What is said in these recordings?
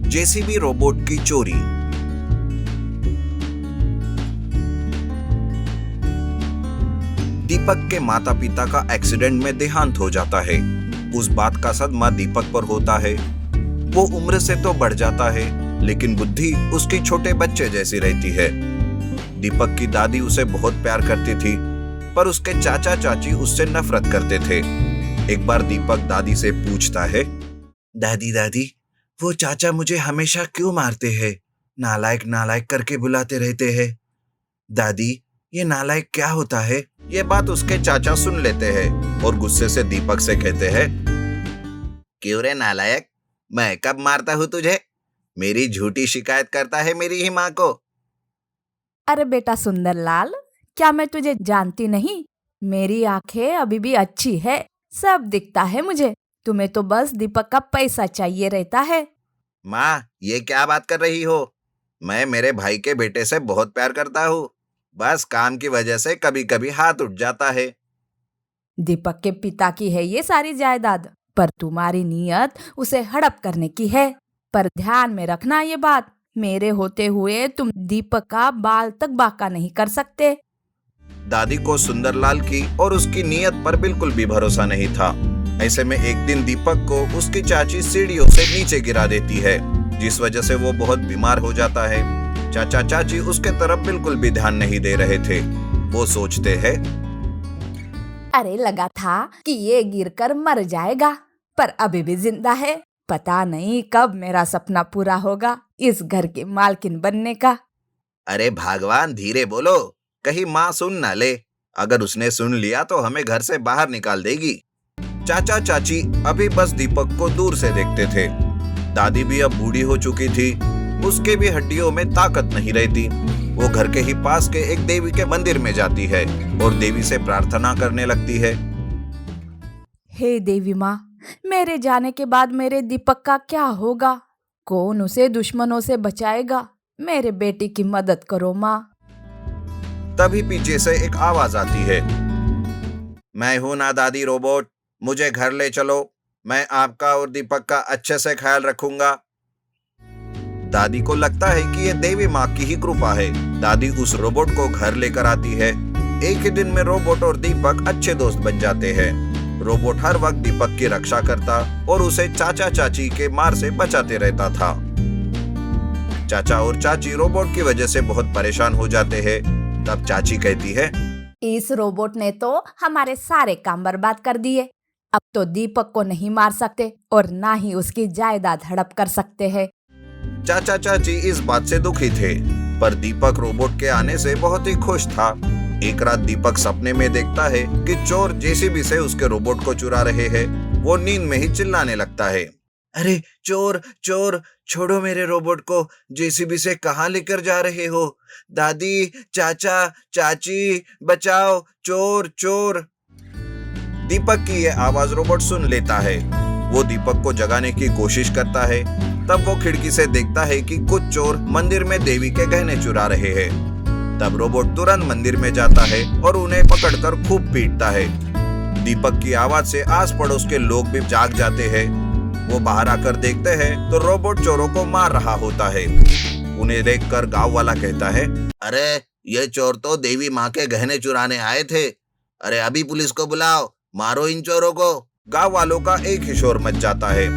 JCB robot की चोरी। दीपक के माता पिता का एक्सीडेंट में देहांत हो जाता है। उस बात का सदमा दीपक पर होता है। वो उम्र से तो बढ़ जाता है, लेकिन बुद्धि उसकी छोटे बच्चे जैसी रहती है। दीपक की दादी उसे बहुत प्यार करती थी, पर उसके चाचा चाची उससे नफरत करते थे। एक बार दीपक दादी से पूछता है, दादी दादी, वो चाचा मुझे हमेशा क्यों मारते हैं? नालायक नालायक करके बुलाते रहते हैं। दादी, ये नालायक क्या होता है? ये बात उसके चाचा सुन लेते हैं और गुस्से से दीपक से कहते हैं, क्यों रे नालायक, मैं कब मारता हूँ तुझे? मेरी झूठी शिकायत करता है मेरी ही माँ को। अरे बेटा सुंदरलाल, क्या मैं तुझे जानती नहीं? मेरी आंखें अभी भी अच्छी है, सब दिखता है मुझे। तुम्हें तो बस दीपक का पैसा चाहिए रहता है। माँ, ये क्या बात कर रही हो? मैं मेरे भाई के बेटे से बहुत प्यार करता हूँ। बस काम की वजह से कभी कभी हाथ उठ जाता है। दीपक के पिता की है ये सारी जायदाद, पर तुम्हारी नीयत उसे हड़प करने की है। पर ध्यान में रखना ये बात, मेरे होते हुए तुम दीपक का बाल तक बाका नहीं कर सकते। दादी को सुंदरलाल की और उसकी नीयत पर बिल्कुल भी भरोसा नहीं था। ऐसे में एक दिन दीपक को उसकी चाची सीढ़ियों से नीचे गिरा देती है, जिस वजह से वो बहुत बीमार हो जाता है। चाचा चाची उसके तरफ बिल्कुल भी ध्यान नहीं दे रहे थे। वो सोचते हैं, अरे लगा था कि ये गिरकर मर जाएगा, पर अभी भी जिंदा है। पता नहीं कब मेरा सपना पूरा होगा इस घर की मालकिन बनने का। अरे भगवान, धीरे बोलो, कहीं माँ सुन ना ले। अगर उसने सुन लिया तो हमें घर से बाहर निकाल देगी। चाचा चाची अभी बस दीपक को दूर से देखते थे। दादी भी अब बूढ़ी हो चुकी थी, उसके भी हड्डियों में ताकत नहीं रहती। वो घर के ही पास के एक देवी के मंदिर में जाती है और देवी से प्रार्थना करने लगती है। हे देवी माँ, मेरे जाने के बाद मेरे दीपक का क्या होगा? कौन उसे दुश्मनों से बचाएगा? मेरे बेटे की मदद करो माँ। तभी पीछे से एक आवाज आती है, मैं हूं ना दादी रोबोट, मुझे घर ले चलो। मैं आपका और दीपक का अच्छे से ख्याल रखूंगा। दादी को लगता है कि ये देवी माँ की ही कृपा है। दादी उस रोबोट को घर लेकर आती है। एक ही दिन में रोबोट और दीपक अच्छे दोस्त बन जाते हैं। रोबोट हर वक्त दीपक की रक्षा करता और उसे चाचा चाची के मार से बचाते रहता था। चाचा और चाची रोबोट की वजह से बहुत परेशान हो जाते हैं। तब चाची कहती है, इस रोबोट ने तो हमारे सारे काम बर्बाद कर दिए। अब तो दीपक को नहीं मार सकते और ना ही उसकी जायदाद हड़प कर सकते हैं। चाचा चाची इस बात से दुखी थे, पर दीपक रोबोट के आने से बहुत ही खुश था। एक रात दीपक सपने में देखता है कि चोर जेसीबी से उसके रोबोट को चुरा रहे हैं। वो नींद में ही चिल्लाने लगता है, अरे चोर चोर, छोड़ो मेरे रोबोट को, जेसीबी से कहाँ लेकर जा रहे हो? दादी, चाचा, चाची, बचाओ, चोर चोर। दीपक की ये आवाज रोबोट सुन लेता है। वो दीपक को जगाने की कोशिश करता है। तब वो खिड़की से देखता है कि कुछ चोर मंदिर में देवी के गहने चुरा रहे हैं। तब रोबोट तुरंत मंदिर में जाता है और उन्हें पकड़कर खूब पीटता है। दीपक की आवाज से आस पड़ोस के लोग भी जाग जाते हैं। वो बाहर आकर देखते हैं तो रोबोट चोरों को मार रहा होता है। उन्हें देखकर गांव वाला कहता है, अरे ये चोर तो देवी माँ के गहने चुराने आए थे। अरे अभी पुलिस को बुलाओ, मारो इन चोरों को। गांव वालों का एक ही शोर मच जाता है।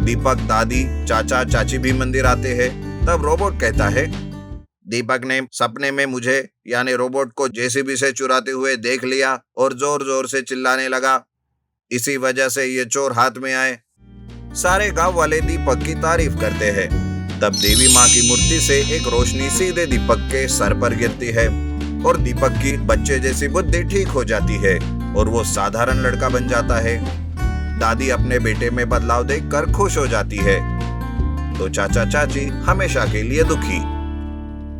दीपक, दादी, चाचा चाची भी मंदिर आते हैं। तब रोबोट कहता है, दीपक ने सपने में मुझे यानी रोबोट को जेसीबी से चुराते हुए देख लिया और जोर जोर से चिल्लाने लगा। इसी वजह से ये चोर हाथ में आए। सारे गांव वाले दीपक की तारीफ करते हैं। तब देवी माँ की मूर्ति से एक रोशनी सीधे दीपक के सर पर गिरती है और दीपक की बच्चे जैसी बुद्धि ठीक हो जाती है और वो साधारण लड़का बन जाता है। दादी अपने बेटे में बदलाव देखकर खुश हो जाती है, तो चाचा चाची हमेशा के लिए दुखी।